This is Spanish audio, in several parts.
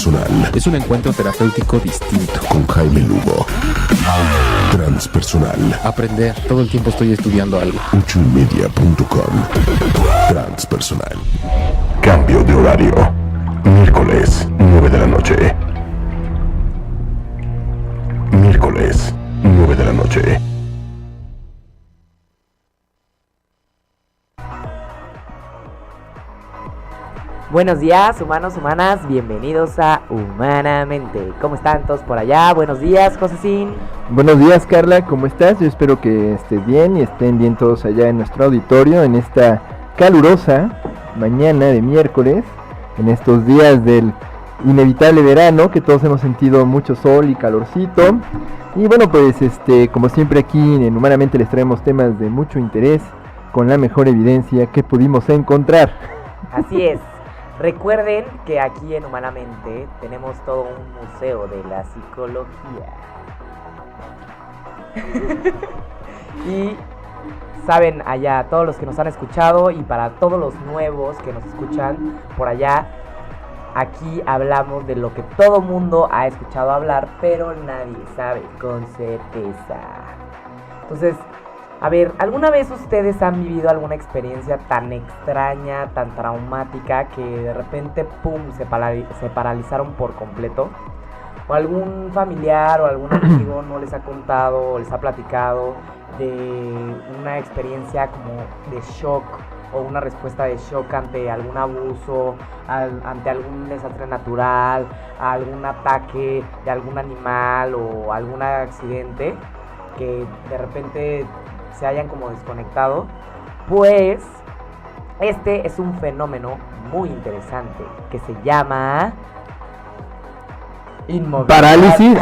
Transpersonal. Es un encuentro terapéutico distinto. Con Jaime Lugo. Transpersonal. Aprender. Todo el tiempo estoy estudiando algo. 8ymedia.com. Transpersonal. Cambio de horario. Miércoles, 9 de la noche. Miércoles, 9 de la noche. Buenos días, humanos, humanas, bienvenidos a Humanamente. ¿Cómo están todos por allá? Buenos días, Josecín. Buenos días, Carla, ¿cómo estás? Yo espero que estés bien y estén bien todos allá en nuestro auditorio en esta calurosa mañana de miércoles, en estos días del inevitable verano, que todos hemos sentido mucho sol y calorcito. Y bueno, pues como siempre aquí en Humanamente les traemos temas de mucho interés con la mejor evidencia que pudimos encontrar. Así es. Recuerden que aquí en Humanamente tenemos todo un museo de la psicología. Y saben, allá todos los que nos han escuchado y para todos los nuevos que nos escuchan por allá, aquí hablamos de lo que todo mundo ha escuchado hablar, pero nadie sabe con certeza. Entonces, a ver, ¿alguna vez ustedes han vivido alguna experiencia tan extraña, tan traumática, que de repente, pum, se paralizaron por completo? ¿O algún familiar o algún amigo no les ha contado o les ha platicado de una experiencia como de shock o una respuesta de shock ante algún abuso, ante algún desastre natural, algún ataque de algún animal o algún accidente que de repente se hayan como desconectado? Pues este es un fenómeno muy interesante que se llama inmovilidad. Parálisis,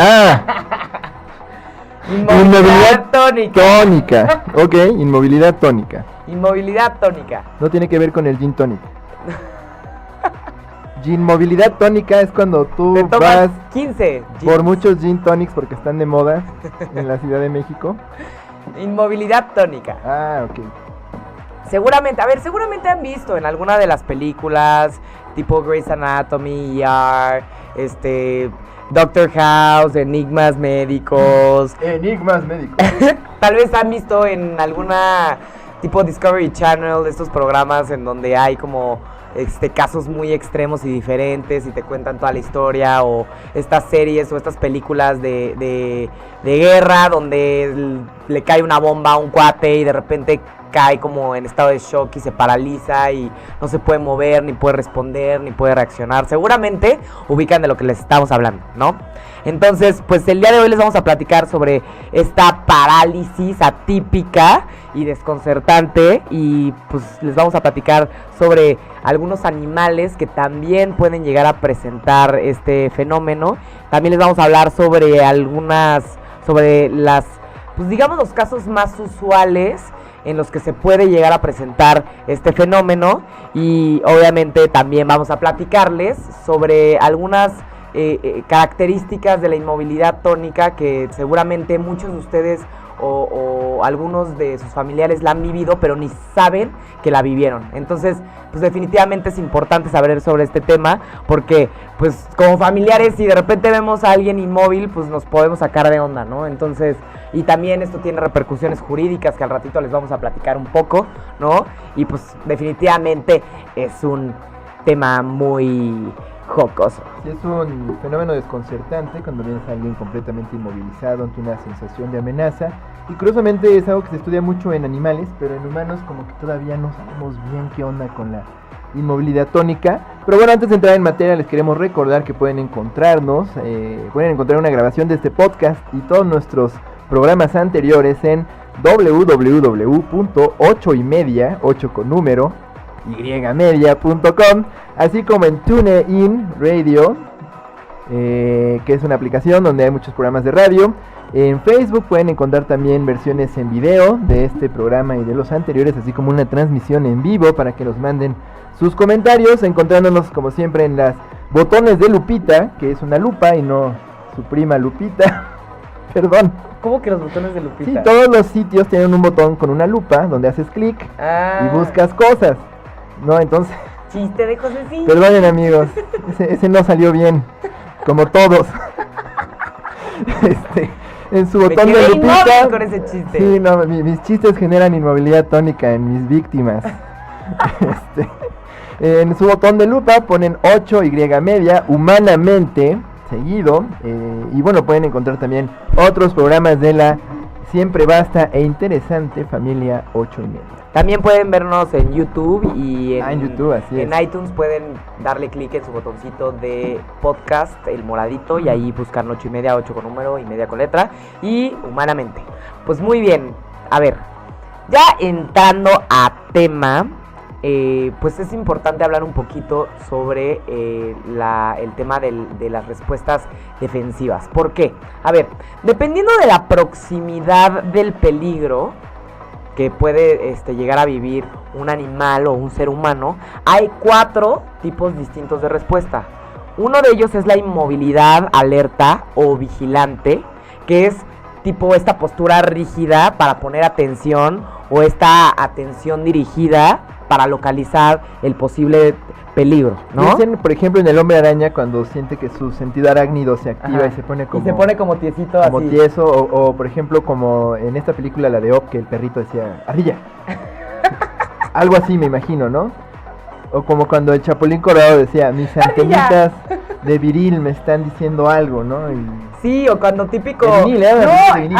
Inmovilidad tónica. Ok, inmovilidad tónica. Inmovilidad tónica. No tiene que ver con el gin tonic. Inmovilidad tónica es cuando tú te tomas vas 15 por muchos gin tonics porque están de moda en la Ciudad de México. Inmovilidad tónica. Ok. Seguramente han visto en alguna de las películas tipo Grey's Anatomy, ER, Doctor House, Enigmas Médicos. Tal vez han visto en alguna tipo Discovery Channel, estos programas en donde hay como casos muy extremos y diferentes y te cuentan toda la historia, o estas series o estas películas de guerra donde le cae una bomba a un cuate y de repente cae como en estado de shock y se paraliza y no se puede mover, ni puede responder, ni puede reaccionar. Seguramente ubican de lo que les estamos hablando, ¿no? Entonces, pues el día de hoy les vamos a platicar sobre esta parálisis atípica y desconcertante, y pues les vamos a platicar sobre algunos animales que también pueden llegar a presentar este fenómeno. También les vamos a hablar sobre pues digamos los casos más usuales en los que se puede llegar a presentar este fenómeno, y obviamente también vamos a platicarles sobre algunas características de la inmovilidad tónica que seguramente muchos de ustedes o algunos de sus familiares la han vivido, pero ni saben que la vivieron. Entonces, pues definitivamente es importante saber sobre este tema, porque pues como familiares, si de repente vemos a alguien inmóvil, pues nos podemos sacar de onda, ¿no? Entonces, y también esto tiene repercusiones jurídicas que al ratito les vamos a platicar un poco, ¿no? Y pues definitivamente es un tema muy jocoso. Sí, es un fenómeno desconcertante cuando vienes a alguien completamente inmovilizado ante una sensación de amenaza, y curiosamente es algo que se estudia mucho en animales, pero en humanos como que todavía no sabemos bien qué onda con la inmovilidad tónica. Pero bueno, antes de entrar en materia, les queremos recordar que pueden encontrar una grabación de este podcast y todos nuestros programas anteriores en www.8ymedia, 8 con número, ymedia.com, así como en TuneIn Radio, que es una aplicación donde hay muchos programas de radio. En Facebook pueden encontrar también versiones en video de este programa y de los anteriores, así como una transmisión en vivo para que nos manden sus comentarios, encontrándonos como siempre en las botones de Lupita, que es una lupa y no su prima Lupita. Perdón. ¿Cómo que los botones de Lupita? Sí, todos los sitios tienen un botón con una lupa donde haces clic y buscas cosas, ¿no? Entonces Chiste de Josecito. Perdonen, amigos, ese no salió bien, como todos. En su botón Me quedé de inmóvil Lupita. con ese chiste. Sí, no, mis chistes generan inmovilidad tónica en mis víctimas. En su botón de lupa ponen 8Y media, humanamente, seguido. Y bueno, pueden encontrar también otros programas de la siempre vasta e interesante familia 8 y media. También pueden vernos en YouTube y en YouTube, así en es. iTunes pueden darle clic en su botoncito de podcast, el moradito, y ahí buscan 8 y media, 8 con número y media con letra, y humanamente. Pues muy bien, a ver, ya entrando a tema, pues es importante hablar un poquito sobre el tema de las respuestas defensivas. ¿Por qué? A ver, dependiendo de la proximidad del peligro que puede llegar a vivir un animal o un ser humano, hay 4 tipos distintos de respuesta. Uno de ellos es la inmovilidad alerta o vigilante, que es tipo esta postura rígida para poner atención o esta atención dirigida para localizar el posible peligro, ¿no? Dicen, por ejemplo, en el hombre araña, cuando siente que su sentido arácnido se activa. Ajá. Y se pone como... Y se pone como tiesito como así. tieso, o por ejemplo, como en esta película, la de Op, que el perrito decía, ardilla. Algo así, me imagino, ¿no? O como cuando el Chapulín Colorado decía, mis antenitas de viril me están diciendo algo, ¿no? Y... Sí, o cuando típico... De vinil, no, de vinil,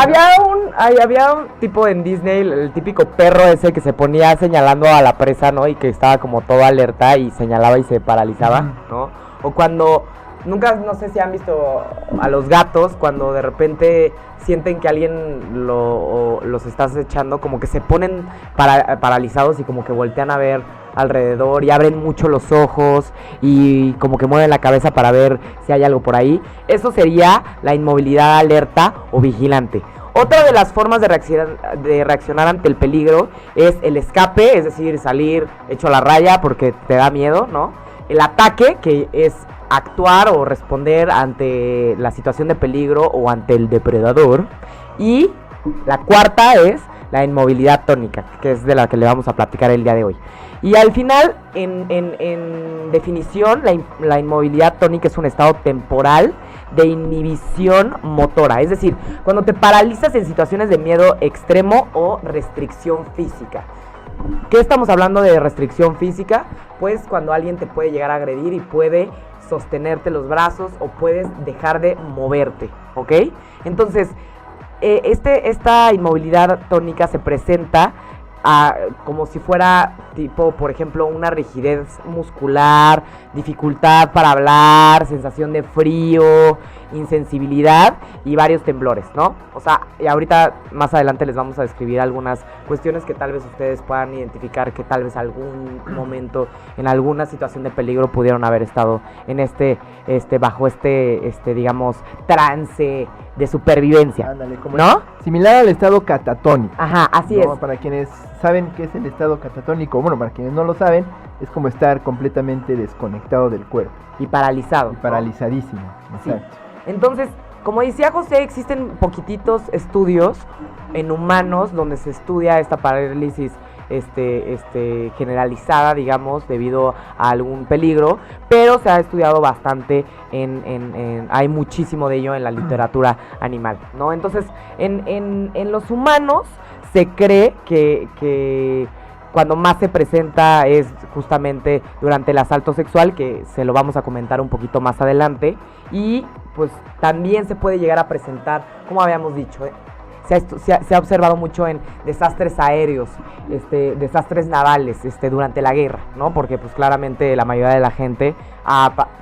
había un tipo en Disney, el típico perro ese que se ponía señalando a la presa, ¿no? Y que estaba como todo alerta y señalaba y se paralizaba, ¿no? O cuando... Nunca, no sé si han visto a los gatos, cuando de repente sienten que alguien los está acechando, como que se ponen paralizados y como que voltean a ver alrededor y abren mucho los ojos y como que mueven la cabeza para ver si hay algo por ahí. Eso sería la inmovilidad alerta o vigilante. Otra de las formas de reaccionar ante el peligro es el escape, es decir, salir hecho a la raya porque te da miedo, ¿no? El ataque, que es actuar o responder ante la situación de peligro o ante el depredador. Y la cuarta es la inmovilidad tónica, que es de la que le vamos a platicar el día de hoy. Y al final, en definición, la inmovilidad tónica es un estado temporal de inhibición motora. Es decir, cuando te paralizas en situaciones de miedo extremo o restricción física. ¿Qué estamos hablando de restricción física? Pues cuando alguien te puede llegar a agredir y puede sostenerte los brazos o puedes dejar de moverte, ¿ok? Entonces, esta inmovilidad tónica se presenta como si fuera tipo, por ejemplo, una rigidez muscular, dificultad para hablar, sensación de frío, insensibilidad y varios temblores, ¿no? O sea, y ahorita más adelante les vamos a describir algunas cuestiones que tal vez ustedes puedan identificar que tal vez algún momento en alguna situación de peligro pudieron haber estado en bajo digamos, trance de supervivencia. Ándale, como ¿no? Similar al estado catatónico. Ajá, así ¿no? es. Para quienes saben qué es el estado catatónico, bueno, para quienes no lo saben, es como estar completamente desconectado del cuerpo. Y paralizado. Y paralizadísimo, Sí. exacto. Entonces, como decía José, existen poquititos estudios en humanos donde se estudia esta parálisis generalizada, digamos, debido a algún peligro, pero se ha estudiado bastante hay muchísimo de ello en la literatura animal, ¿no? Entonces, en los humanos se cree que cuando más se presenta es justamente durante el asalto sexual, que se lo vamos a comentar un poquito más adelante, y pues también se puede llegar a presentar, como habíamos dicho, se ha observado mucho en desastres aéreos, desastres navales, durante la guerra, ¿no? Porque pues claramente la mayoría de la gente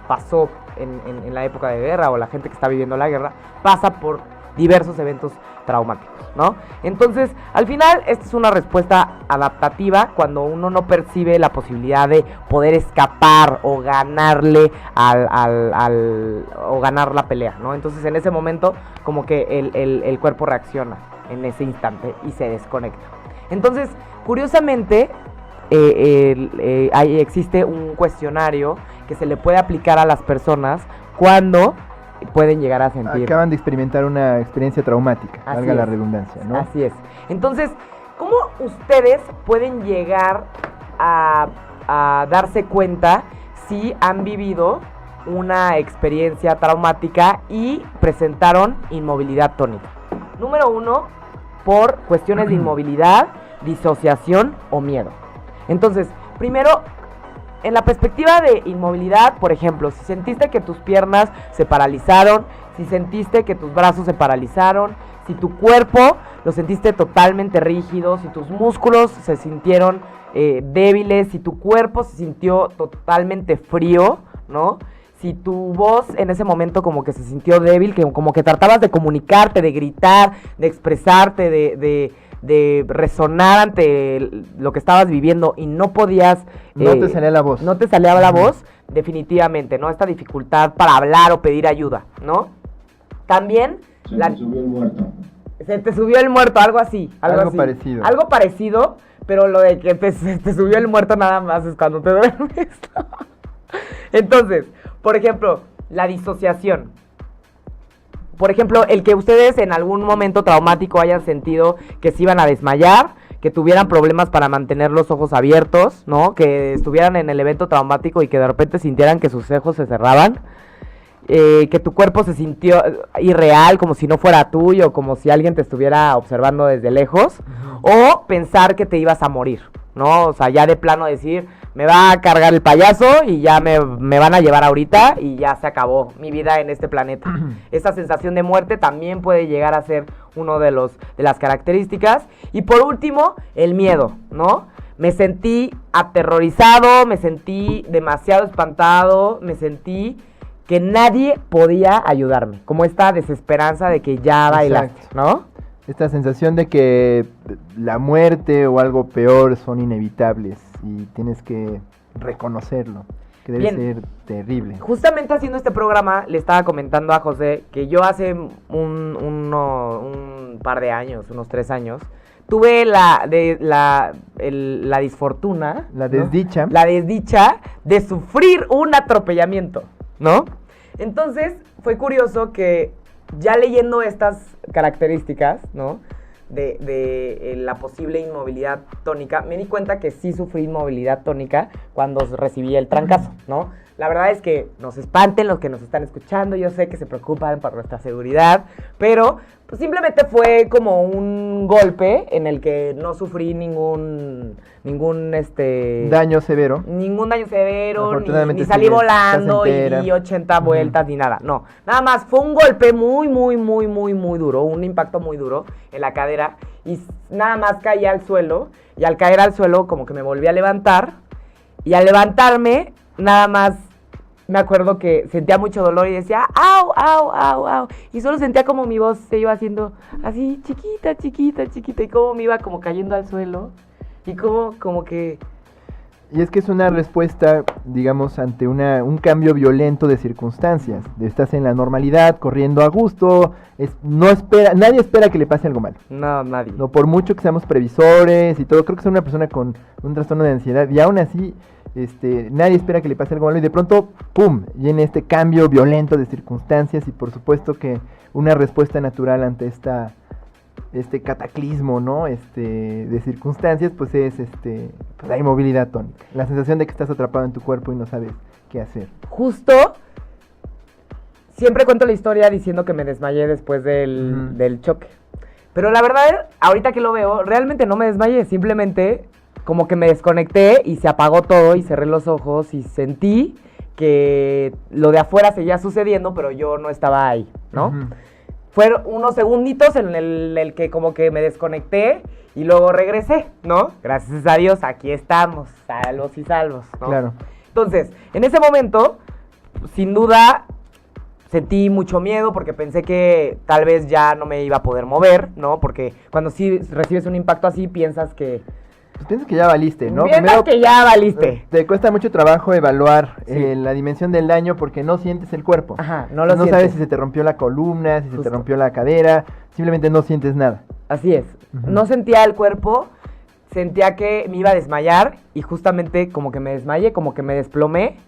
pasó en la época de guerra, o la gente que está viviendo la guerra pasa por diversos eventos traumáticos, ¿no? Entonces, al final, esta es una respuesta adaptativa cuando uno no percibe la posibilidad de poder escapar o ganarle o ganar la pelea, ¿no? Entonces, en ese momento, como que el cuerpo reacciona en ese instante y se desconecta. Entonces, curiosamente, existe un cuestionario que se le puede aplicar a las personas cuando pueden llegar a sentir. Acaban de experimentar una experiencia traumática, Así valga la es. redundancia, ¿no? Así es. Entonces, ¿cómo ustedes pueden llegar a a darse cuenta si han vivido una experiencia traumática y presentaron inmovilidad tónica. Número 1, por cuestiones de inmovilidad, disociación o miedo. Entonces, primero, en la perspectiva de inmovilidad, por ejemplo, si sentiste que tus piernas se paralizaron, si sentiste que tus brazos se paralizaron, si tu cuerpo lo sentiste totalmente rígido, si tus músculos se sintieron débiles, si tu cuerpo se sintió totalmente frío, ¿no? Si tu voz en ese momento como que se sintió débil, que como que tratabas de comunicarte, de gritar, de expresarte, de resonar ante lo que estabas viviendo y no podías... no te salía la voz. No te salía la voz, definitivamente, ¿no? Esta dificultad para hablar o pedir ayuda, ¿no? También... Se te subió el muerto. Se te subió el muerto, algo así. Algo así. parecido. Algo parecido, pero lo de que se te subió el muerto nada más es cuando te duermes. Entonces, por ejemplo, la disociación. Por ejemplo, el que ustedes en algún momento traumático hayan sentido que se iban a desmayar, que tuvieran problemas para mantener los ojos abiertos, ¿no? Que estuvieran en el evento traumático y que de repente sintieran que sus ojos se cerraban. Que tu cuerpo se sintió irreal, como si no fuera tuyo, como si alguien te estuviera observando desde lejos. O pensar que te ibas a morir, ¿no? O sea, ya de plano decir, me va a cargar el payaso y ya me van a llevar ahorita y ya se acabó mi vida en este planeta. Esa sensación de muerte también puede llegar a ser uno de las características. Y por último, el miedo, ¿no? Me sentí aterrorizado, me sentí demasiado espantado, me sentí que nadie podía ayudarme. Como esta desesperanza de que ya bailaste, ¿no? Esta sensación de que la muerte o algo peor son inevitables y tienes que reconocerlo, que debe ser terrible. Justamente haciendo este programa le estaba comentando a José que yo hace un par de años, unos 3 años, tuve la disfortuna, la desdicha, ¿no? La desdicha de sufrir un atropellamiento, ¿no? Entonces fue curioso que ya leyendo estas características, ¿no? De la posible inmovilidad tónica, me di cuenta que sí sufrí inmovilidad tónica cuando recibí el trancazo, ¿no? La verdad es que nos espanten los que nos están escuchando, yo sé que se preocupan por nuestra seguridad, pero pues simplemente fue como un golpe en el que no sufrí ningún daño severo. Ningún daño severo, ni salí sigues volando y placentera. di 80 vueltas ni nada. No, nada más fue un golpe muy duro, un impacto muy duro en la cadera y nada más caí al suelo y al caer al suelo como que me volví a levantar y al levantarme nada más me acuerdo que sentía mucho dolor y decía au, au, au, au. Y solo sentía como mi voz se iba haciendo así, chiquita. Y como me iba como cayendo al suelo. Y como que... Y es que es una respuesta, digamos, ante un cambio violento de circunstancias. Estás en la normalidad, corriendo a gusto. Nadie espera que le pase algo malo. No, nadie. No, por mucho que seamos previsores y todo. Creo que soy una persona con un trastorno de ansiedad. Y aún así... nadie espera que le pase algo malo y de pronto, ¡pum!, viene este cambio violento de circunstancias y por supuesto que una respuesta natural ante este cataclismo, ¿no? De circunstancias, pues es pues la inmovilidad tónica, la sensación de que estás atrapado en tu cuerpo y no sabes qué hacer. Justo, siempre cuento la historia diciendo que me desmayé después del choque, pero la verdad, ahorita que lo veo, realmente no me desmayé, simplemente... como que me desconecté y se apagó todo y cerré los ojos y sentí que lo de afuera seguía sucediendo, pero yo no estaba ahí, ¿no? Uh-huh. Fueron unos segunditos en el que como que me desconecté y luego regresé, ¿no? Gracias a Dios, aquí estamos, salvos y salvos, ¿no? Claro. Entonces, en ese momento, sin duda, sentí mucho miedo porque pensé que tal vez ya no me iba a poder mover, ¿no? Porque cuando sí recibes un impacto así, piensas que... Pues piensas que ya valiste, ¿no? Piensas que ya valiste. Te cuesta mucho trabajo evaluar Sí. la dimensión del daño porque no sientes el cuerpo. Ajá, no lo No sientes. sabes si se te rompió la columna, si se te Justo. rompió la cadera, simplemente no sientes nada. Así es. Ujú. No sentía el cuerpo, sentía que me iba a desmayar y justamente como que me desmayé, como que me desplomé,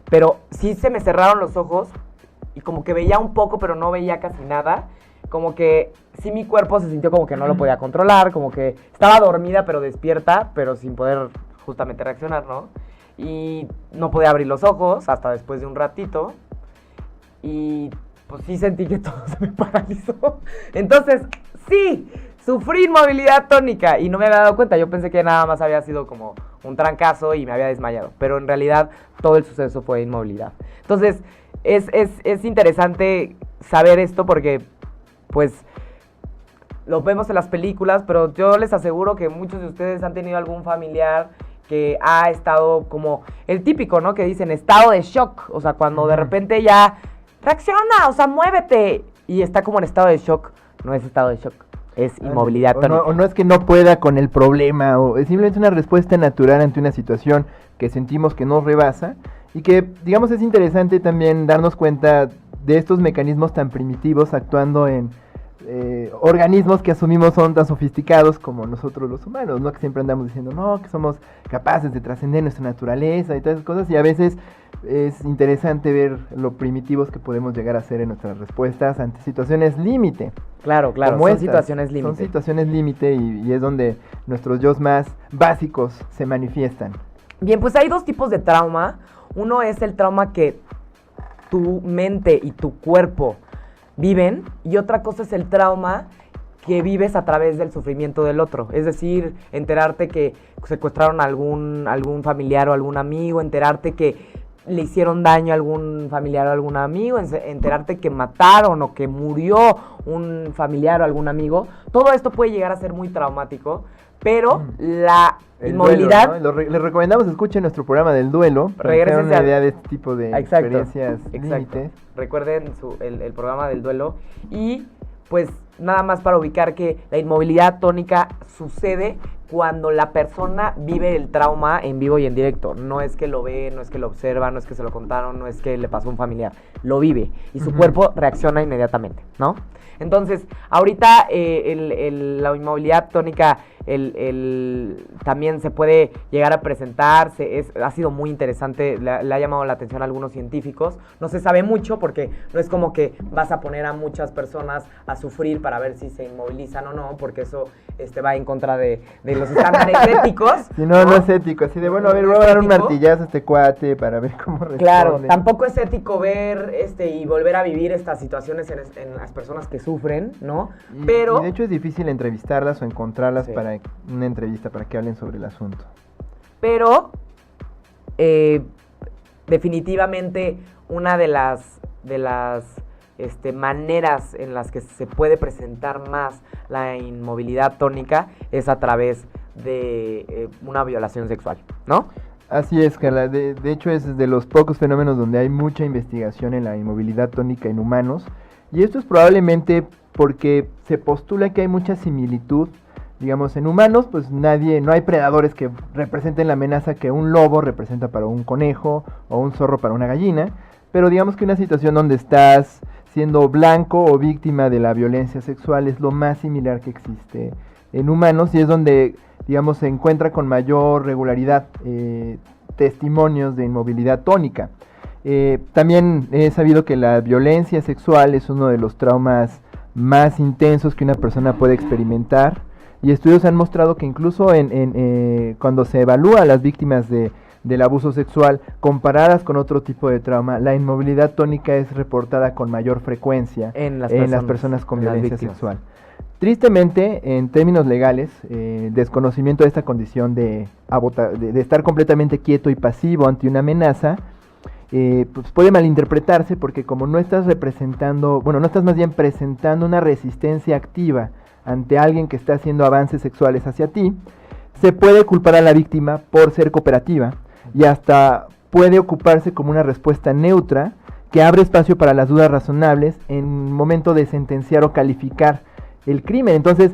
pero sí se me cerraron los ojos y como que veía un poco, pero no veía casi nada. Como que sí mi cuerpo se sintió como que no lo podía controlar, como que estaba dormida pero despierta, pero sin poder justamente reaccionar, ¿no? y no podía abrir los ojos hasta después de un ratito. Y pues sí sentí que todo se me paralizó. Entonces, sí, sufrí inmovilidad tónica y no me había dado cuenta. Yo pensé que nada más había sido como un trancazo y me había desmayado. Pero en realidad todo el suceso fue inmovilidad. Entonces, es interesante saber esto porque, pues, lo vemos en las películas, pero yo les aseguro que muchos de ustedes han tenido algún familiar que ha estado como el típico, ¿no? Que dicen estado de shock. O sea, cuando de repente ya reacciona, o sea, muévete. Y está como en estado de shock. No es estado de shock, es inmovilidad tónica. O no es que no pueda con el problema, o es simplemente una respuesta natural ante una situación que sentimos que nos rebasa. Y que, digamos, es interesante también darnos cuenta de estos mecanismos tan primitivos actuando en organismos que asumimos son tan sofisticados como nosotros los humanos, ¿no? Que siempre andamos diciendo, no, que somos capaces de trascender nuestra naturaleza y todas esas cosas, y a veces es interesante ver lo primitivos que podemos llegar a ser en nuestras respuestas ante situaciones límite. Claro, son situaciones límite. Son situaciones límite y es donde nuestros yos más básicos se manifiestan. Bien, pues hay dos tipos de trauma. Uno es el trauma que tu mente y tu cuerpo viven, y otra cosa es el trauma que vives a través del sufrimiento del otro. Es decir, enterarte que secuestraron a algún familiar o algún amigo, enterarte que le hicieron daño a algún familiar o algún amigo, enterarte que mataron o que murió un familiar o algún amigo. Todo esto puede llegar a ser muy traumático, pero la inmovilidad... Duelo, ¿no? Les recomendamos escuchen nuestro programa del duelo para que tengan una idea de este tipo de experiencias límites. Recuerden el programa del duelo. Y pues nada más para ubicar que la inmovilidad tónica sucede cuando la persona vive el trauma en vivo y en directo. No es que lo ve, no es que lo observa, no es que se lo contaron, no es que le pasó a un familiar. Lo vive y su cuerpo reacciona inmediatamente, ¿no? Entonces, ahorita la inmovilidad tónica también se puede llegar a presentar, ha sido muy interesante, le ha llamado la atención a algunos científicos. No se sabe mucho porque no es como que vas a poner a muchas personas a sufrir para ver si se inmovilizan o no, porque eso va en contra de los estándares éticos. Si no, no es ético, así de, bueno, a ver, voy a dar un martillazo a este cuate para ver cómo responde. Claro, tampoco es ético ver y volver a vivir estas situaciones en las personas que sufren, ¿no? Pero... Y de hecho es difícil entrevistarlas o encontrarlas para una entrevista para que hablen sobre el asunto. Pero definitivamente una de las maneras en las que se puede presentar más la inmovilidad tónica es a través de una violación sexual, ¿no? Así es, Carla. De hecho es de los pocos fenómenos donde hay mucha investigación en la inmovilidad tónica en humanos, y esto es probablemente porque se postula que hay mucha similitud. Digamos, en humanos, pues no hay predadores que representen la amenaza que un lobo representa para un conejo o un zorro para una gallina, pero digamos que una situación donde estás siendo blanco o víctima de la violencia sexual es lo más similar que existe en humanos, y es donde, digamos, se encuentra con mayor regularidad testimonios de inmovilidad tónica. También he sabido que la violencia sexual es uno de los traumas más intensos que una persona puede experimentar, y estudios han mostrado que incluso cuando se evalúa a las víctimas del abuso sexual comparadas con otro tipo de trauma, la inmovilidad tónica es reportada con mayor frecuencia en las personas con violencia sexual. Tristemente, en términos legales, desconocimiento de esta condición de estar completamente quieto y pasivo ante una amenaza, pues puede malinterpretarse, porque como no estás más bien presentando una resistencia activa ante alguien que está haciendo avances sexuales hacia ti, se puede culpar a la víctima por ser cooperativa, y hasta puede ocuparse como una respuesta neutra que abre espacio para las dudas razonables en momento de sentenciar o calificar el crimen. Entonces,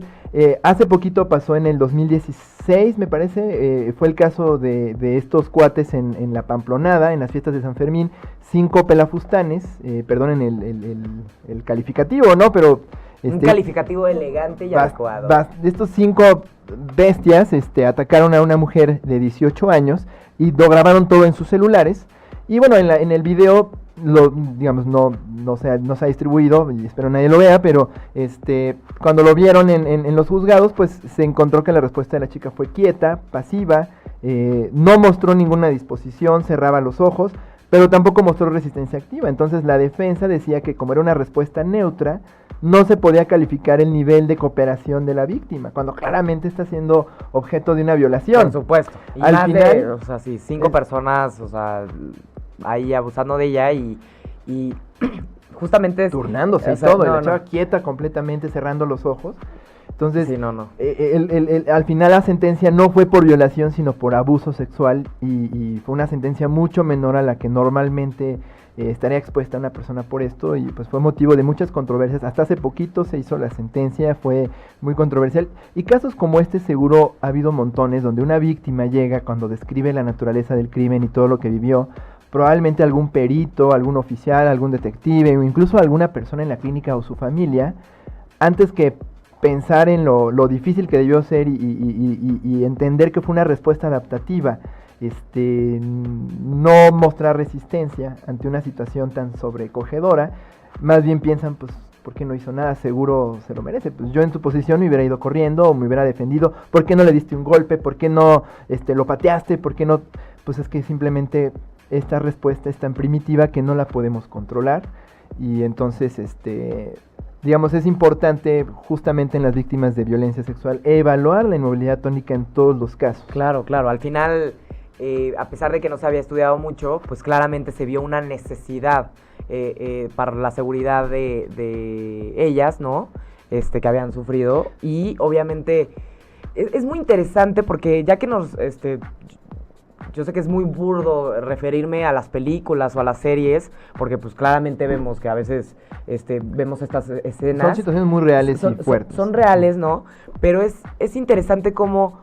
hace poquito pasó en el 2016, me parece, fue el caso de estos cuates en la Pamplonada, en las fiestas de San Fermín, 5 pelafustanes, perdonen el calificativo, ¿no? Pero... un calificativo elegante y adecuado. Estos 5 bestias atacaron a una mujer de 18 años y lo grabaron todo en sus celulares. Y bueno, en el video, no se ha distribuido, y espero nadie lo vea, pero cuando lo vieron en los juzgados, pues se encontró que la respuesta de la chica fue quieta, pasiva, no mostró ninguna disposición, cerraba los ojos, pero tampoco mostró resistencia activa. Entonces la defensa decía que como era una respuesta neutra, no se podía calificar el nivel de cooperación de la víctima, cuando claramente está siendo objeto de una violación. Por supuesto. Y Al más final, de, o sea, sí, 5 personas, o sea, ahí abusando de ella y justamente... turnándose o y sea, todo, y no, la chava no. quieta completamente, cerrando los ojos. Entonces, Sí, no. al final la sentencia no fue por violación, sino por abuso sexual, y fue una sentencia mucho menor a la que normalmente estaría expuesta una persona por esto, y pues fue motivo de muchas controversias. Hasta hace poquito se hizo la sentencia, fue muy controversial, y casos como este seguro ha habido montones, donde una víctima llega cuando describe la naturaleza del crimen y todo lo que vivió. Probablemente algún perito, algún oficial, algún detective, o incluso alguna persona en la clínica o su familia, antes que pensar en lo difícil que debió ser y entender que fue una respuesta adaptativa, no mostrar resistencia ante una situación tan sobrecogedora, más bien piensan, pues, ¿por qué no hizo nada? Seguro se lo merece. Pues yo en su posición me hubiera ido corriendo o me hubiera defendido. ¿Por qué no le diste un golpe? ¿Por qué no lo pateaste? ¿Por qué no? Pues es que simplemente esta respuesta es tan primitiva que no la podemos controlar, y entonces digamos, es importante justamente en las víctimas de violencia sexual evaluar la inmovilidad tónica en todos los casos. Claro, al final, a pesar de que no se había estudiado mucho, pues claramente se vio una necesidad para la seguridad de ellas, ¿no? Que habían sufrido, y obviamente es muy interesante porque ya que yo sé que es muy burdo referirme a las películas o a las series, porque pues claramente vemos que a veces vemos estas escenas. Son situaciones muy reales y fuertes. Son reales, ¿no? Pero es interesante cómo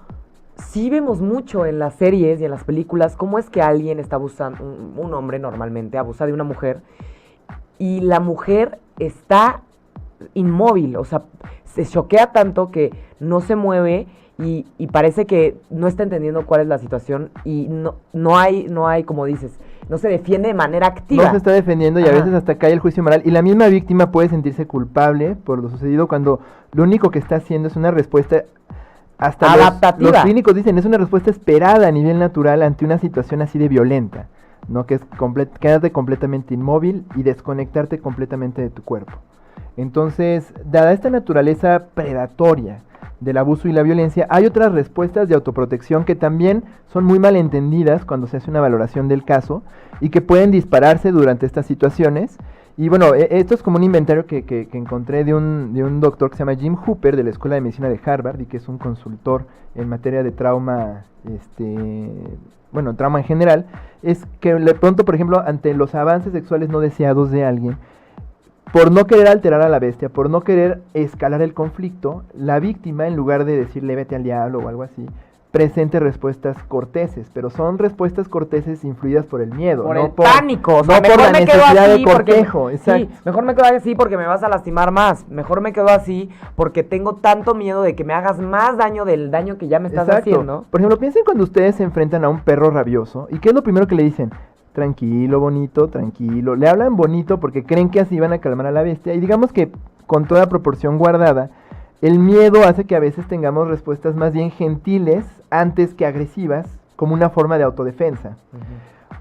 sí vemos mucho en las series y en las películas cómo es que alguien está abusando, un hombre normalmente abusa de una mujer, y la mujer está inmóvil, o sea, se choquea tanto que no se mueve. Y parece que no está entendiendo cuál es la situación, y no hay, como dices, no se defiende de manera activa. No se está defendiendo, y a veces hasta cae el juicio moral, y la misma víctima puede sentirse culpable por lo sucedido cuando lo único que está haciendo es una respuesta hasta adaptativa. Los clínicos dicen, es una respuesta esperada a nivel natural ante una situación así de violenta, ¿no? Que es quedarte completamente inmóvil y desconectarte completamente de tu cuerpo. Entonces, dada esta naturaleza predatoria del abuso y la violencia, hay otras respuestas de autoprotección que también son muy mal entendidas cuando se hace una valoración del caso, y que pueden dispararse durante estas situaciones. Y bueno, esto es como un inventario que encontré de un doctor que se llama Jim Hooper, de la Escuela de Medicina de Harvard, y que es un consultor en materia de trauma, trauma en general. Es que de pronto, por ejemplo, ante los avances sexuales no deseados de alguien, por no querer alterar a la bestia, por no querer escalar el conflicto, la víctima, en lugar de decirle vete al diablo o algo así, presente respuestas corteses, pero son respuestas corteses influidas por el miedo, por no el por, pánico, o sea, no por mejor la me quedo necesidad así de cortejo, porque, exacto. sí, mejor me quedo así porque me vas a lastimar más, mejor me quedo así porque tengo tanto miedo de que me hagas más daño del daño que ya me estás haciendo. Por ejemplo, piensen cuando ustedes se enfrentan a un perro rabioso, ¿y qué es lo primero que le dicen? Tranquilo, bonito, tranquilo. Le hablan bonito porque creen que así van a calmar a la bestia. Y digamos que con toda proporción guardada, el miedo hace que a veces tengamos respuestas más bien gentiles antes que agresivas, como una forma de autodefensa.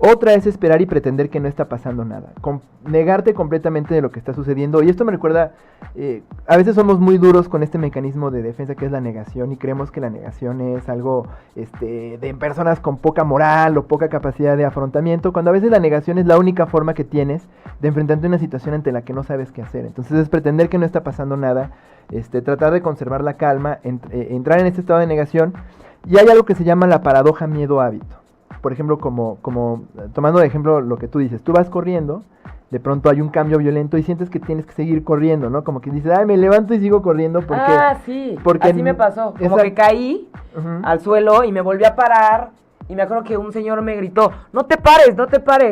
Otra es esperar y pretender que no está pasando nada, negarte completamente de lo que está sucediendo. Y esto me recuerda, a veces somos muy duros con este mecanismo de defensa que es la negación, y creemos que la negación es algo de personas con poca moral o poca capacidad de afrontamiento, cuando a veces la negación es la única forma que tienes de enfrentarte a una situación ante la que no sabes qué hacer. Entonces es pretender que no está pasando nada, tratar de conservar la calma, entrar en este estado de negación. Y hay algo que se llama la paradoja miedo-hábito. Por ejemplo, como tomando de ejemplo lo que tú dices, tú vas corriendo, de pronto hay un cambio violento y sientes que tienes que seguir corriendo, ¿no? Como que dices, ay, me levanto y sigo corriendo porque... Sí, porque así me pasó, como que caí al suelo y me volví a parar, y me acuerdo que un señor me gritó, no te pares,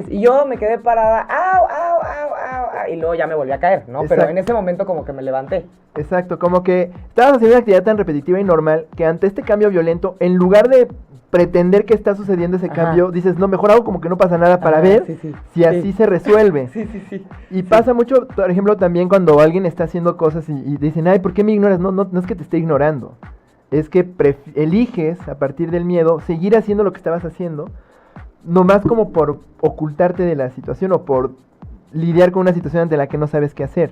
y yo me quedé parada, au, au, au, au, y luego ya me volví a caer, ¿no? Exacto. Pero en ese momento como que me levanté. Exacto, como que estabas haciendo una actividad tan repetitiva y normal que ante este cambio violento, en lugar de pretender que está sucediendo ese cambio, dices, no, mejor hago como que no pasa nada para ver si así se resuelve. Y pasa mucho, por ejemplo, también cuando alguien está haciendo cosas y dicen, ay, ¿por qué me ignoras? No es que te esté ignorando. es que eliges, a partir del miedo, seguir haciendo lo que estabas haciendo, nomás como por ocultarte de la situación o por lidiar con una situación ante la que no sabes qué hacer.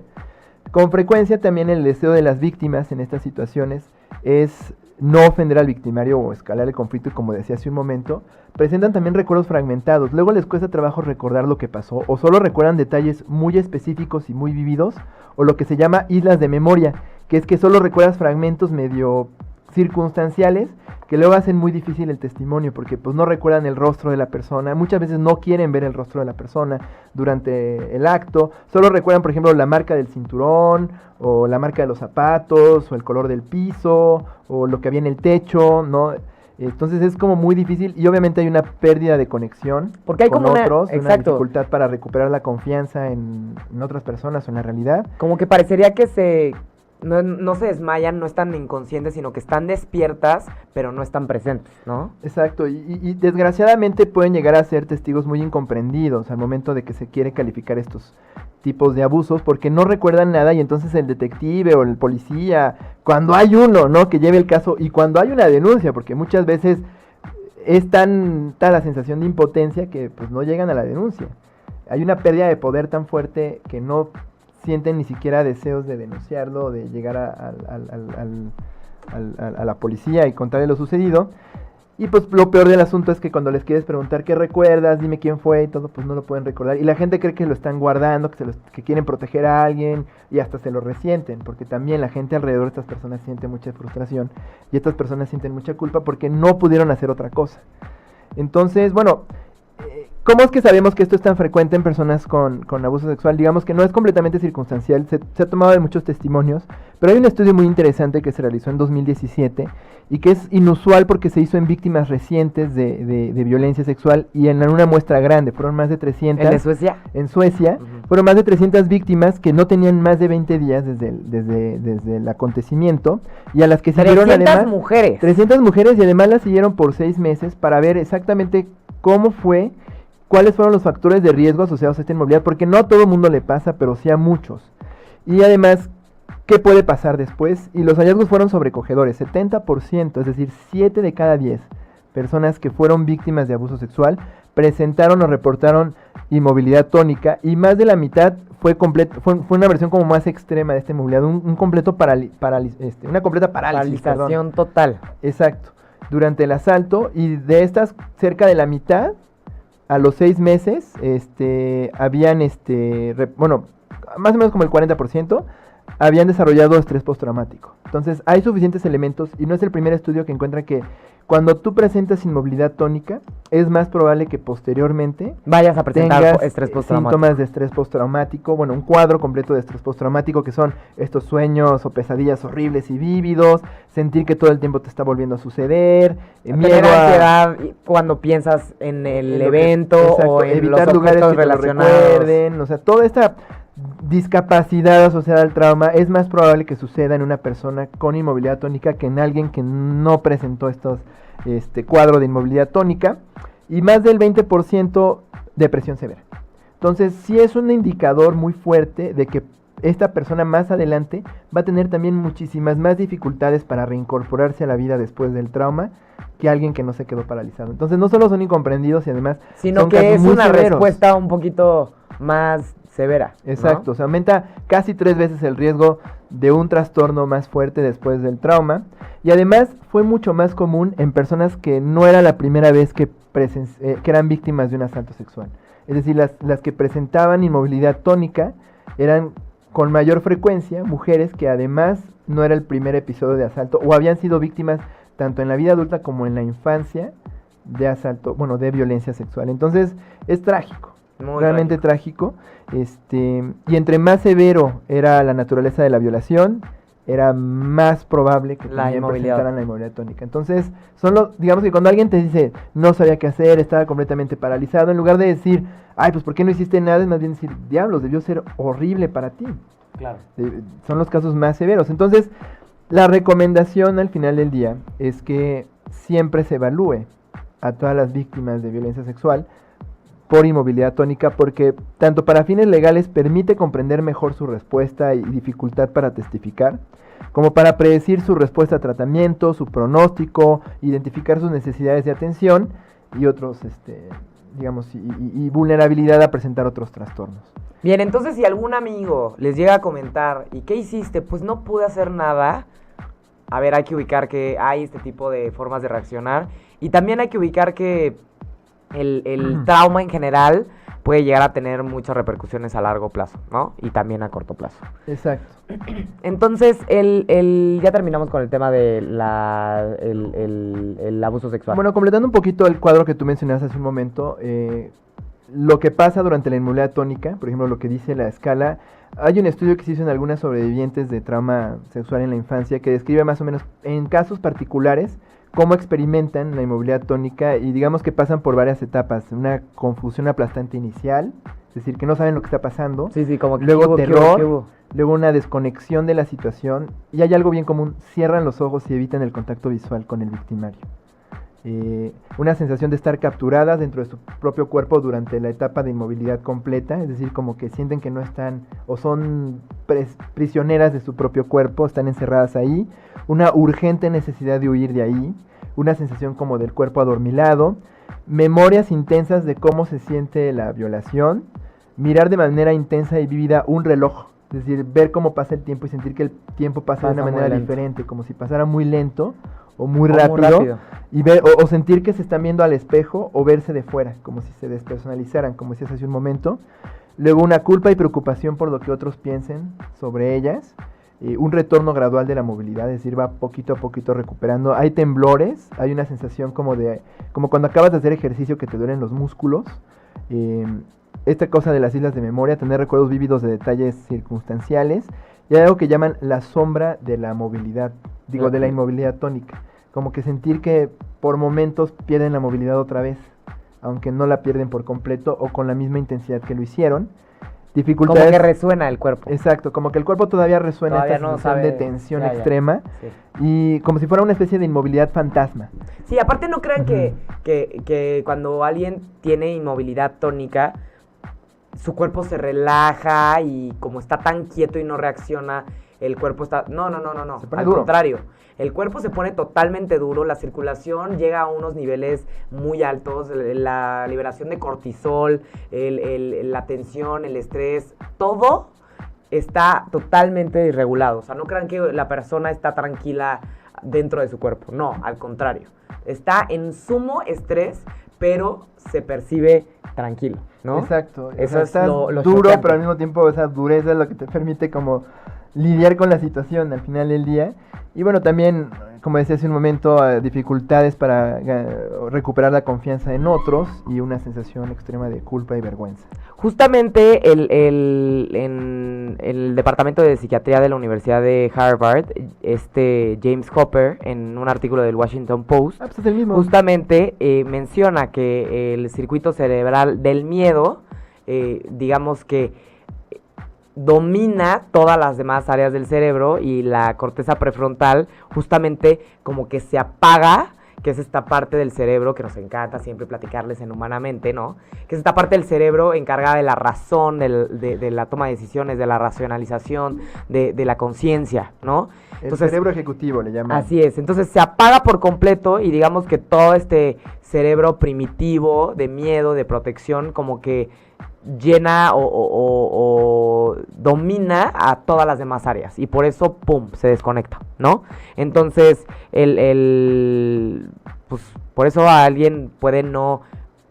Con frecuencia también el deseo de las víctimas en estas situaciones es no ofender al victimario o escalar el conflicto, y como decía hace un momento, presentan también recuerdos fragmentados. Luego les cuesta trabajo recordar lo que pasó, o solo recuerdan detalles muy específicos y muy vividos, o lo que se llama islas de memoria, que es que solo recuerdas fragmentos medio circunstanciales que luego hacen muy difícil el testimonio, porque pues no recuerdan el rostro de la persona, muchas veces no quieren ver el rostro de la persona durante el acto, solo recuerdan, por ejemplo, la marca del cinturón, o la marca de los zapatos, o el color del piso, o lo que había en el techo, ¿no? Entonces es como muy difícil, y obviamente hay una pérdida de conexión porque hay con como otros, una exacto, dificultad para recuperar la confianza en otras personas o en la realidad. como que parecería que no se desmayan, no están inconscientes, sino que están despiertas, pero no están presentes, ¿no? Exacto, y desgraciadamente pueden llegar a ser testigos muy incomprendidos al momento de que se quiere calificar estos tipos de abusos, porque no recuerdan nada, y entonces el detective o el policía, cuando hay uno, ¿no?, que lleve el caso, y cuando hay una denuncia, porque muchas veces es tal la sensación de impotencia que pues no llegan a la denuncia. Hay una pérdida de poder tan fuerte que no sienten ni siquiera deseos de denunciarlo, de llegar a la policía y contarle lo sucedido. Y pues lo peor del asunto es que cuando les quieres preguntar qué recuerdas, dime quién fue y todo, pues no lo pueden recordar. Y la gente cree que lo están guardando, que quieren proteger a alguien, y hasta se lo resienten, porque también la gente alrededor de estas personas siente mucha frustración, y estas personas sienten mucha culpa porque no pudieron hacer otra cosa. Entonces, bueno, ¿cómo es que sabemos que esto es tan frecuente en personas con abuso sexual? Digamos que no es completamente circunstancial, se ha tomado de muchos testimonios, pero hay un estudio muy interesante que se realizó en 2017 y que es inusual porque se hizo en víctimas recientes de violencia sexual y en una muestra grande, fueron más de 300. ¿El de Suecia? En Suecia, fueron más de 300 víctimas que no tenían más de 20 días desde el acontecimiento, y a las que siguieron 300 mujeres. 300 mujeres, y además las siguieron por 6 meses para ver exactamente cómo fue, cuáles fueron los factores de riesgo asociados a esta inmovilidad, porque no a todo el mundo le pasa, pero sí a muchos. Y además, ¿qué puede pasar después? Y los hallazgos fueron sobrecogedores. 70%, es decir, 7 de cada 10 personas que fueron víctimas de abuso sexual presentaron o reportaron inmovilidad tónica, y más de la mitad fue una versión como más extrema de esta inmovilidad, una completa parálisis. Paralización total. Exacto, durante el asalto, y de estas, cerca de la mitad, a los 6 meses, habían, más o menos como el 40%, habían desarrollado estrés postraumático. Entonces, hay suficientes elementos, y no es el primer estudio que encuentra que cuando tú presentas inmovilidad tónica, es más probable que posteriormente vayas a presentar tengas estrés postraumático. Síntomas de estrés postraumático, bueno, un cuadro completo de estrés postraumático, que son estos sueños o pesadillas horribles y vívidos, sentir que todo el tiempo te está volviendo a suceder, miedo a ansiedad cuando piensas en el evento, o en evitar los lugares que te lo relacionados. recuerden, o sea, toda esta discapacidad asociada al trauma es más probable que suceda en una persona con inmovilidad tónica que en alguien que no presentó cuadro de inmovilidad tónica, y más del 20% depresión severa. Entonces sí es un indicador muy fuerte de que esta persona más adelante va a tener también muchísimas más dificultades para reincorporarse a la vida después del trauma que alguien que no se quedó paralizado. Entonces no solo son incomprendidos, y además sino son que casos es muy una severos. respuesta un poquito más severa, ¿no? Exacto, o sea, aumenta casi 3 veces el riesgo de un trastorno más fuerte después del trauma, y además fue mucho más común en personas que no era la primera vez que eran víctimas de un asalto sexual. Es decir, las que presentaban inmovilidad tónica eran con mayor frecuencia mujeres que además no era el primer episodio de asalto, o habían sido víctimas tanto en la vida adulta como en la infancia de asalto, de violencia sexual. Entonces es trágico. Muy realmente trágico. Y entre más severo era la naturaleza de la violación, era más probable que también presentaran la inmovilidad tónica. Entonces, digamos que cuando alguien te dice no sabía qué hacer, estaba completamente paralizado, en lugar de decir, ay, pues ¿por qué no hiciste nada?, es más bien decir, diablos, debió ser horrible para ti. Claro. Son los casos más severos. Entonces, la recomendación al final del día es que siempre se evalúe a todas las víctimas de violencia sexual por inmovilidad tónica, porque tanto para fines legales permite comprender mejor su respuesta y dificultad para testificar, como para predecir su respuesta a tratamiento, su pronóstico, identificar sus necesidades de atención y otros, digamos, y vulnerabilidad a presentar otros trastornos. Bien, entonces si algún amigo les llega a comentar, ¿y qué hiciste? Pues no pude hacer nada. A ver, hay que ubicar que hay este tipo de formas de reaccionar. Y también hay que ubicar que el trauma en general puede llegar a tener muchas repercusiones a largo plazo, ¿no? Y también a corto plazo. Exacto. Entonces, ya terminamos con el tema de el abuso sexual. Bueno, completando un poquito el cuadro que tú mencionaste hace un momento, lo que pasa durante la inmovilidad tónica, por ejemplo, lo que dice la escala, hay un estudio que se hizo en algunas sobrevivientes de trauma sexual en la infancia que describe más o menos en casos particulares cómo experimentan la inmovilidad tónica y digamos que pasan por varias etapas. Una confusión aplastante inicial, es decir, que no saben lo que está pasando. Sí, como que luego ¿qué terror, hubo? Luego una desconexión de la situación y hay algo bien común, cierran los ojos y evitan el contacto visual con el victimario. Una sensación de estar capturadas dentro de su propio cuerpo durante la etapa de inmovilidad completa, es decir, como que sienten que no están o son prisioneras de su propio cuerpo, están encerradas ahí, una urgente necesidad de huir de ahí, una sensación como del cuerpo adormilado, memorias intensas de cómo se siente la violación, mirar de manera intensa y vívida un reloj, es decir, ver cómo pasa el tiempo y sentir que el tiempo pasa de una manera diferente, como si pasara muy lento o muy rápido. Y ver o sentir que se están viendo al espejo o verse de fuera, como si se despersonalizaran, como decías hace un momento. Luego una culpa y preocupación por lo que otros piensen sobre ellas. Un retorno gradual de la movilidad, es decir, va poquito a poquito recuperando. Hay temblores, hay una sensación como cuando acabas de hacer ejercicio que te duelen los músculos. Esta cosa de las islas de memoria, tener recuerdos vívidos de detalles circunstanciales. Y hay algo que llaman la sombra de la movilidad, de la inmovilidad tónica. Como que sentir que por momentos pierden la movilidad otra vez, aunque no la pierden por completo o con la misma intensidad que lo hicieron. Dificultades. Como que resuena el cuerpo. Exacto, como que el cuerpo todavía resuena Todavía esta no sensación sabe. de tensión Ya. extrema. Sí. Y como si fuera una especie de inmovilidad fantasma. Sí, aparte no crean que cuando alguien tiene inmovilidad tónica, su cuerpo se relaja y como está tan quieto y no reacciona, el cuerpo está... No. Se pone Al duro. contrario, el cuerpo se pone totalmente duro, la circulación llega a unos niveles muy altos, la liberación de cortisol, la tensión, el estrés, todo está totalmente irregulado. O sea, no crean que la persona está tranquila dentro de su cuerpo. No, al contrario. Está en sumo estrés, pero se percibe tranquilo, ¿no? Exacto. Eso es estás lo duro, choqueante. pero al mismo tiempo esa dureza es lo que te permite como lidiar con la situación al final del día. Y bueno, también, como decía hace un momento, dificultades para recuperar la confianza en otros y una sensación extrema de culpa y vergüenza. Justamente en el departamento de psiquiatría de la Universidad de Harvard, James Hopper, en un artículo del Washington Post, Pues es el mismo. justamente menciona que el circuito cerebral del miedo, digamos que domina todas las demás áreas del cerebro y la corteza prefrontal justamente como que se apaga, que es esta parte del cerebro que nos encanta siempre platicarles en Humanamente, ¿no? Que es esta parte del cerebro encargada de la razón, de la toma de decisiones, de la racionalización, de la conciencia, ¿no? El cerebro ejecutivo le llaman. Así es, entonces se apaga por completo y digamos que todo este cerebro primitivo de miedo, de protección, como que llena o domina a todas las demás áreas y por eso, ¡pum!, se desconecta, ¿no? Entonces, pues por eso alguien puede no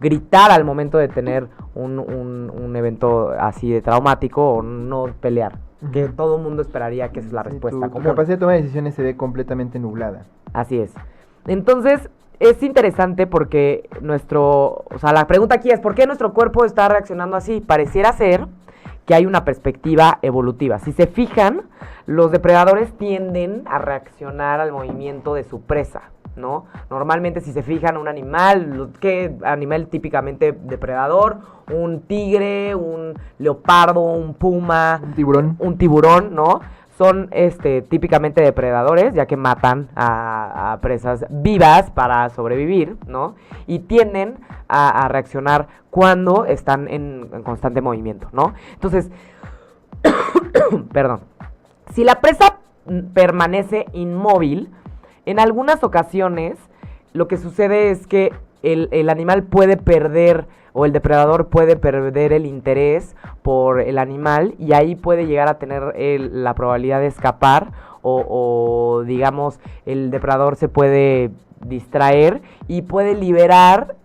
gritar al momento de tener un evento así de traumático o no pelear, que todo el mundo esperaría que esa es la respuesta Tu común. capacidad de toma de decisiones se ve completamente nublada. Así es. Entonces, es interesante porque la pregunta aquí es, ¿por qué nuestro cuerpo está reaccionando así? Pareciera ser que hay una perspectiva evolutiva. Si se fijan, los depredadores tienden a reaccionar al movimiento de su presa, ¿no? Normalmente, si se fijan, un animal, ¿qué animal típicamente depredador? Un tigre, un leopardo, un puma, Un tiburón, ¿no? Son típicamente depredadores, ya que matan a presas vivas para sobrevivir, ¿no? Y tienden a reaccionar cuando están en constante movimiento, ¿no? Entonces, perdón, si la presa permanece inmóvil, en algunas ocasiones lo que sucede es que el animal puede perder, o el depredador puede perder el interés por el animal, y ahí puede llegar a tener la probabilidad de escapar, o digamos, el depredador se puede distraer y puede liberar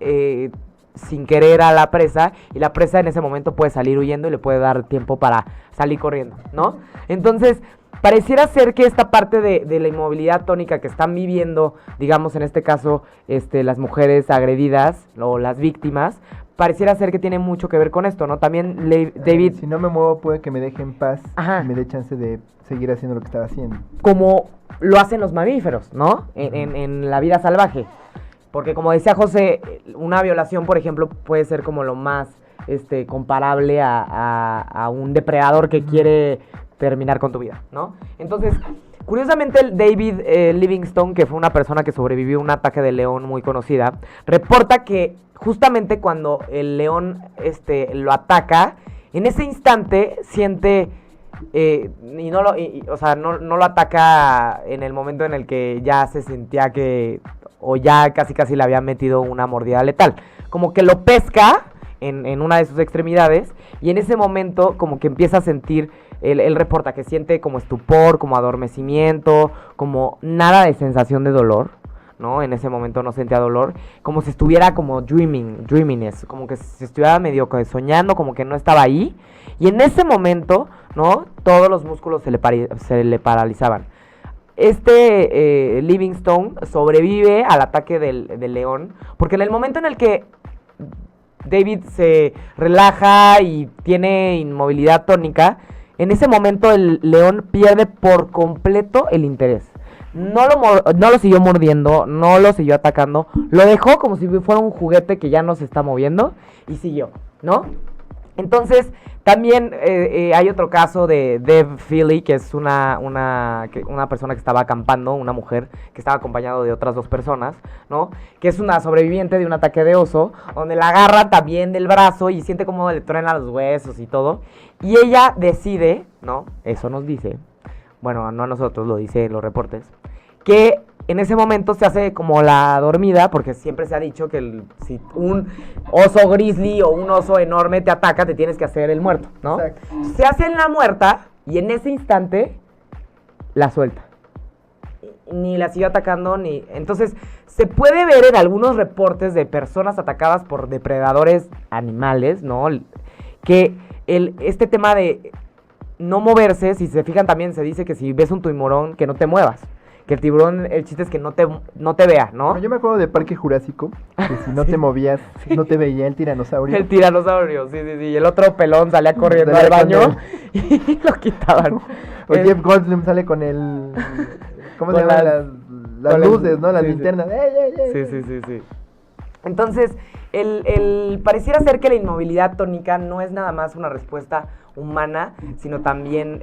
sin querer a la presa, y la presa en ese momento puede salir huyendo y le puede dar tiempo para salir corriendo, ¿no? Entonces, pareciera ser que esta parte de la inmovilidad tónica que están viviendo, digamos en este caso, las mujeres agredidas o las víctimas, pareciera ser que tiene mucho que ver con esto, ¿no? También David... Si no me muevo puede que me deje en paz. Ajá. Y me dé chance de seguir haciendo lo que estaba haciendo. Como lo hacen los mamíferos, ¿no? En la vida salvaje. Porque como decía José, una violación, por ejemplo, puede ser como lo más comparable a un depredador que quiere terminar con tu vida, ¿no? Entonces, curiosamente, el David Livingstone, que fue una persona que sobrevivió a un ataque de león muy conocida, reporta que justamente cuando el león lo ataca, en ese instante siente... no lo ataca en el momento en el que ya se sentía que, o ya casi le había metido una mordida letal. Como que lo pesca en una de sus extremidades, y en ese momento como que empieza a sentir, él reporta que siente como estupor, como adormecimiento, como nada de sensación de dolor, ¿no? En ese momento no sentía dolor, como si estuviera como dreaminess, como que si estuviera medio soñando, como que no estaba ahí, y en ese momento, ¿no? Todos los músculos se le paralizaban. Livingstone sobrevive al ataque del león, porque en el momento en el que David se relaja y tiene inmovilidad tónica, en ese momento el león pierde por completo el interés. No lo siguió mordiendo, no lo siguió atacando, lo dejó como si fuera un juguete que ya no se está moviendo, y siguió, ¿no? Entonces, también hay otro caso de Deb Philly, que es una persona que estaba acampando, una mujer que estaba acompañada de otras 2 personas, ¿no? Que es una sobreviviente de un ataque de oso, donde la agarra también del brazo y siente como le truena los huesos y todo. Y ella decide, ¿no? Eso nos dice, bueno, no a nosotros, lo dicen los reportes, que en ese momento se hace como la dormida, porque siempre se ha dicho que si un oso grizzly o un oso enorme te ataca, te tienes que hacer el muerto, ¿no? Exacto. Se hace en la muerta, y en ese instante la suelta. Ni la sigue atacando, ni... Entonces, se puede ver en algunos reportes de personas atacadas por depredadores animales, ¿no? Que este tema de no moverse, si se fijan también se dice que si ves un tiburón, que no te muevas. Que el tiburón, el chiste es que no te vea, ¿no? Yo me acuerdo de Parque Jurásico, que si no te movías, no te veía el tiranosaurio. El tiranosaurio, sí. Y el otro pelón salía corriendo al baño y lo quitaban. O Jeff Goldblum sale con el... ¿Cómo se llama? Las luces, ¿no? Las linternas. Sí. Entonces, pareciera ser que la inmovilidad tónica no es nada más una respuesta humana, sino también,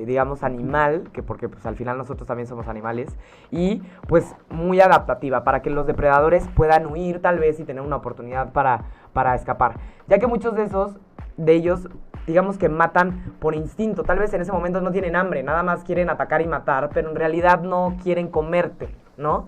digamos, animal, porque pues al final nosotros también somos animales, y pues muy adaptativa, para que los depredadores puedan huir tal vez y tener una oportunidad para escapar, ya que muchos de ellos, digamos que matan por instinto, tal vez en ese momento no tienen hambre, nada más quieren atacar y matar, pero en realidad no quieren comerte, ¿no?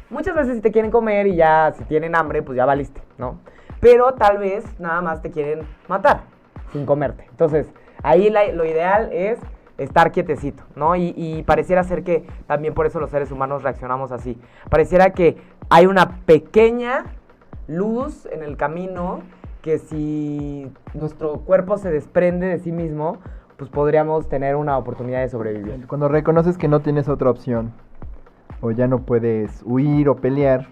Muchas veces si te quieren comer y ya, si tienen hambre, pues ya valiste, ¿no? Pero tal vez nada más te quieren matar sin comerte. Entonces, ahí lo ideal es estar quietecito, ¿no? Y pareciera ser que también por eso los seres humanos reaccionamos así. Pareciera que hay una pequeña luz en el camino que si nuestro cuerpo se desprende de sí mismo, pues podríamos tener una oportunidad de sobrevivir. Cuando reconoces que no tienes otra opción, o ya no puedes huir o pelear,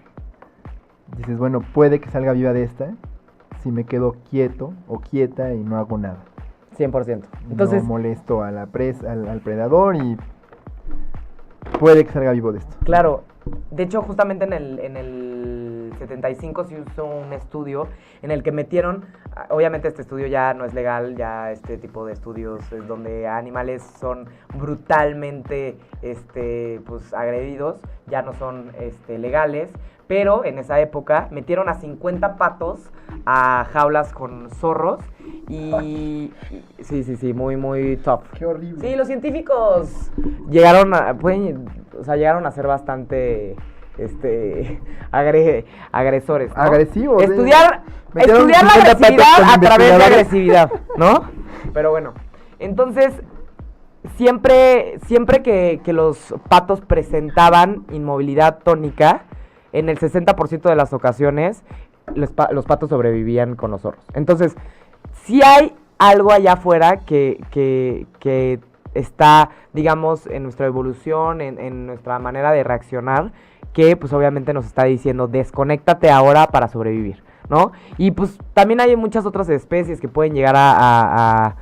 dices, bueno, puede que salga viva de esta si me quedo quieto o quieta y no hago nada. 100%. Entonces, no molesto a la presa, al predador, y puede que salga vivo de esto. Claro. De hecho, justamente en el 75 se hizo un estudio en el que metieron, obviamente este estudio ya no es legal, ya este tipo de estudios es donde animales son brutalmente pues agredidos, ya no son legales, pero en esa época metieron a 50 patos a jaulas con zorros y sí, muy tough. Qué horrible. Sí, los científicos llegaron a ser bastante agresores, ¿no? Agresivos. Estudiar Metieron la 50 patos agresividad con a través de investigadores. agresividad, ¿no? Pero bueno, entonces siempre que los patos presentaban inmovilidad tónica, en el 60% de las ocasiones los patos sobrevivían con los zorros. Entonces, sí hay algo allá afuera que está, digamos, en nuestra evolución, en nuestra manera de reaccionar, que pues obviamente nos está diciendo, desconéctate ahora para sobrevivir, ¿no? Y pues también hay muchas otras especies que pueden llegar a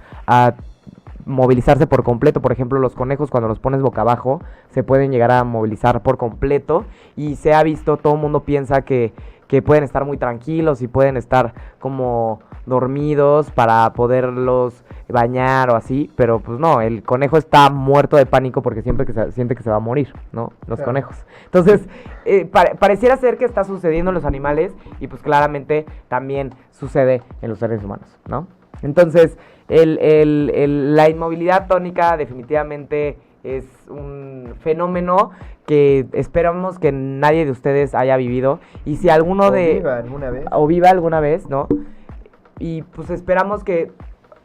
movilizarse por completo. Por ejemplo, los conejos, cuando los pones boca abajo, se pueden llegar a movilizar por completo, y se ha visto, todo el mundo piensa que pueden estar muy tranquilos y pueden estar como dormidos para poderlos bañar o así, pero pues no, el conejo está muerto de pánico porque siente que se va a morir, ¿no? Los conejos. Entonces, pareciera ser que está sucediendo en los animales y pues claramente también sucede en los seres humanos, ¿no? Entonces, la inmovilidad tónica definitivamente es un fenómeno que esperamos que nadie de ustedes haya vivido, y si alguno viva alguna vez, ¿no? Y pues esperamos que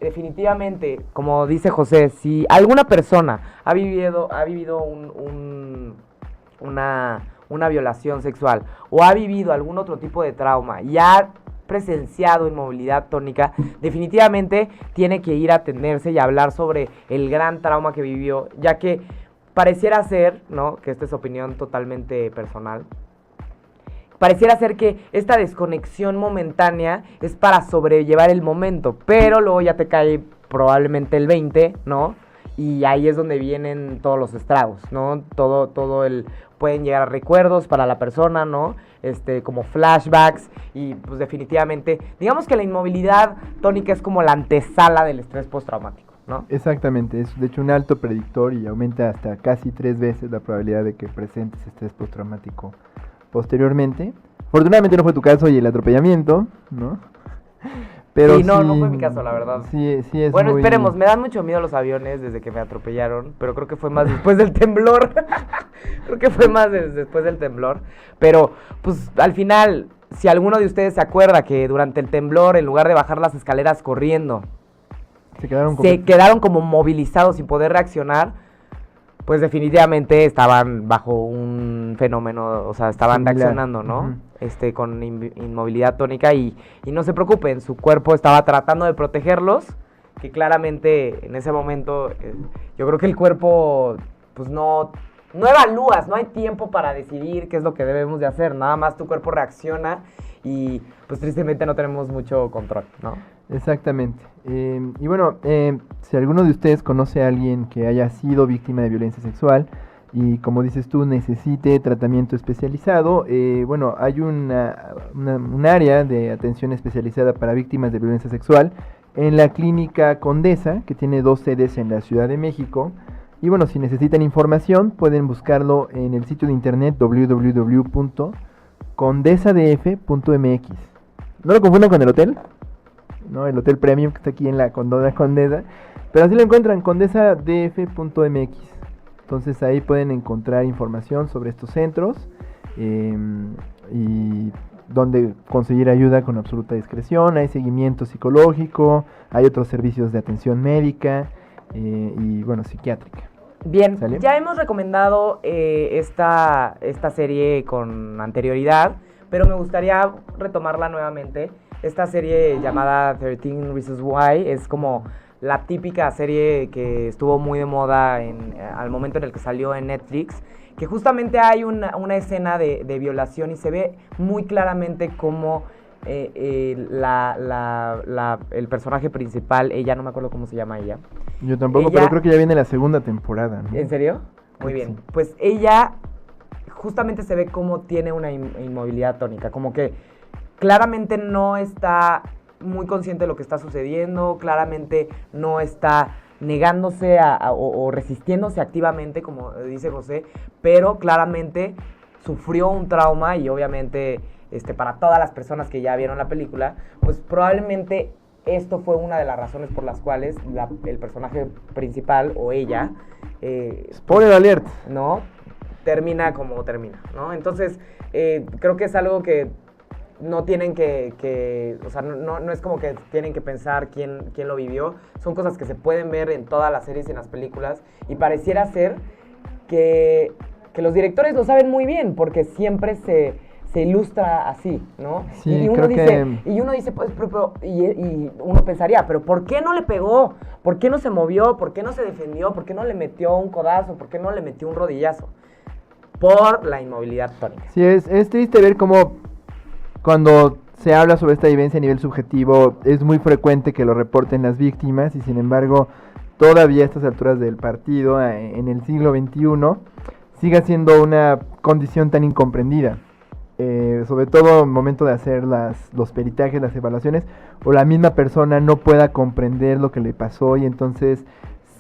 definitivamente, como dice José, si alguna persona ha vivido una violación sexual o ha vivido algún otro tipo de trauma y ha presenciado inmovilidad tónica, definitivamente tiene que ir a atenderse y hablar sobre el gran trauma que vivió, ya que pareciera ser, ¿no?, que esta es opinión totalmente personal, pareciera ser que esta desconexión momentánea es para sobrellevar el momento, pero luego ya te cae probablemente el 20, ¿no? Y ahí es donde vienen todos los estragos, ¿no? Pueden llegar a recuerdos para la persona, ¿no? Como flashbacks, y pues definitivamente, digamos que la inmovilidad tónica es como la antesala del estrés postraumático, ¿no? Exactamente, es de hecho un alto predictor y aumenta hasta casi 3 veces la probabilidad de que presentes estrés postraumático posteriormente. Afortunadamente no fue tu caso y el atropellamiento, ¿no? Pero sí, no fue mi caso, la verdad. Sí es bueno, muy... esperemos, me dan mucho miedo los aviones desde que me atropellaron, pero creo que fue más después del temblor. Pero, pues, al final, si alguno de ustedes se acuerda que durante el temblor, en lugar de bajar las escaleras corriendo, se quedaron como movilizados sin poder reaccionar, pues definitivamente estaban bajo un fenómeno, o sea, estaban similar, reaccionando, ¿no? Uh-huh. Con inmovilidad tónica, y no se preocupen, su cuerpo estaba tratando de protegerlos, que claramente en ese momento yo creo que el cuerpo pues no evalúas, no hay tiempo para decidir qué es lo que debemos de hacer, nada más tu cuerpo reacciona y pues tristemente no tenemos mucho control, ¿no? Exactamente. Y bueno, si alguno de ustedes conoce a alguien que haya sido víctima de violencia sexual y, como dices tú, necesite tratamiento especializado, bueno, hay un área de atención especializada para víctimas de violencia sexual en la Clínica Condesa, que tiene 2 sedes en la Ciudad de México. Y bueno, si necesitan información, pueden buscarlo en el sitio de internet www.condesadf.mx. No lo confundan con el hotel, ¿no? El hotel premium que está aquí en la Condesa, pero así lo encuentran, condesadf.mx. Entonces ahí pueden encontrar información sobre estos centros y donde conseguir ayuda con absoluta discreción. Hay seguimiento psicológico, hay otros servicios de atención médica y bueno, psiquiátrica. Bien, ¿Sale? Ya hemos recomendado esta serie con anterioridad, pero me gustaría retomarla nuevamente. Esta serie llamada 13 Reasons Why es como la típica serie que estuvo muy de moda al momento en el que salió en Netflix, que justamente hay una escena de violación y se ve muy claramente cómo el personaje principal, ella, no me acuerdo cómo se llama ella. Yo tampoco, pero creo que ya viene la segunda temporada, ¿no? ¿En serio? Muy Creo que bien. sí. Pues ella justamente se ve cómo tiene una inmovilidad tónica, como que claramente no está muy consciente de lo que está sucediendo, claramente no está negándose o resistiéndose activamente, como dice José, pero claramente sufrió un trauma y obviamente para todas las personas que ya vieron la película, pues probablemente esto fue una de las razones por las cuales el personaje principal o ella, spoiler alert, ¿no? Termina como termina, ¿no? Entonces, creo que es algo que no tienen o sea, no es como que tienen que pensar quién lo vivió. Son cosas que se pueden ver en todas las series y en las películas. Y pareciera ser que los directores lo saben muy bien, porque siempre se ilustra así, ¿no? Sí, y uno dice, pues, y uno pensaría, pero ¿por qué no le pegó? ¿Por qué no se movió? ¿Por qué no se defendió? ¿Por qué no le metió un codazo? ¿Por qué no le metió un rodillazo? Por la inmovilidad tónica. Sí, es triste ver cómo cuando se habla sobre esta vivencia a nivel subjetivo es muy frecuente que lo reporten las víctimas y sin embargo todavía a estas alturas del partido, en el siglo XXI, sigue siendo una condición tan incomprendida. Sobre todo en el momento de hacer los peritajes, las evaluaciones, o la misma persona no pueda comprender lo que le pasó y entonces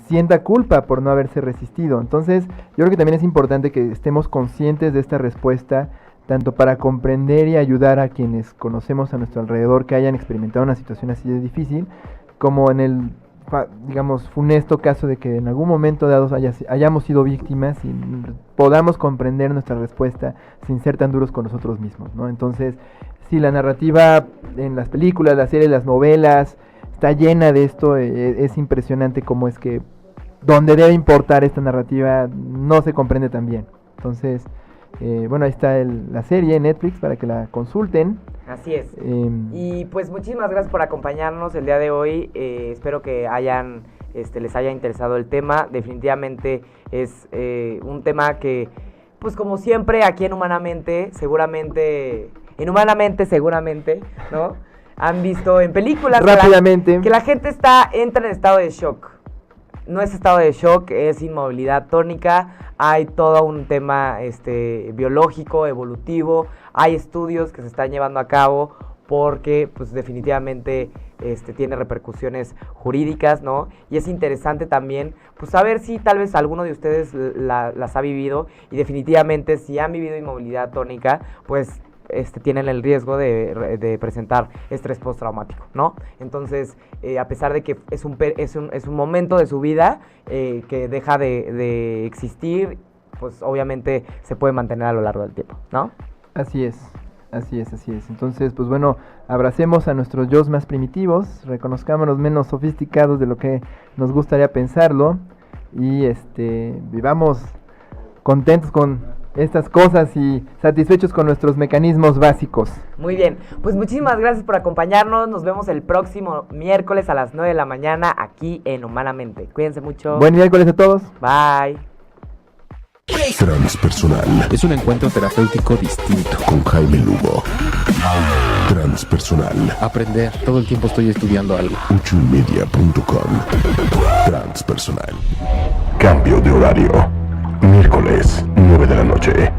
sienta culpa por no haberse resistido. Entonces yo creo que también es importante que estemos conscientes de esta respuesta, tanto para comprender y ayudar a quienes conocemos a nuestro alrededor que hayan experimentado una situación así de difícil, como en el, digamos, funesto caso de que en algún momento dado hayamos sido víctimas y podamos comprender nuestra respuesta sin ser tan duros con nosotros mismos, ¿no? Entonces, sí, la narrativa en las películas, las series, las novelas, está llena de esto. Es impresionante cómo es que donde debe importar esta narrativa no se comprende tan bien. Entonces, bueno, ahí está la serie en Netflix para que la consulten. Así es. Y pues muchísimas gracias por acompañarnos el día de hoy. Espero que les haya interesado el tema. Definitivamente es un tema que, pues como siempre, aquí en Inhumanamente, seguramente, ¿no? Han visto en películas rápidamente que la gente entra en estado de shock. No es estado de shock, es inmovilidad tónica. Hay todo un tema biológico, evolutivo. Hay estudios que se están llevando a cabo porque pues definitivamente tiene repercusiones jurídicas, ¿no? Y es interesante también pues saber si tal vez alguno de ustedes las ha vivido, y definitivamente si han vivido inmovilidad tónica, pues tienen el riesgo de presentar estrés postraumático, ¿no? Entonces, a pesar de que es un momento de su vida que deja de existir, pues obviamente se puede mantener a lo largo del tiempo, ¿no? Así es. Entonces, pues bueno, abracemos a nuestros yos más primitivos, reconozcámonos menos sofisticados de lo que nos gustaría pensarlo y vivamos contentos con estas cosas y satisfechos con nuestros mecanismos básicos. Muy bien, pues muchísimas gracias por acompañarnos. Nos vemos el próximo miércoles a las 9 de la mañana aquí en Humanamente. Cuídense mucho. Buen miércoles a todos. Bye. Transpersonal. Es un encuentro terapéutico distinto. Con Jaime Lugo. Transpersonal. Aprender. Todo el tiempo estoy estudiando algo. Uchumedia.com. Transpersonal. Cambio de horario. Miércoles, 9 de la noche.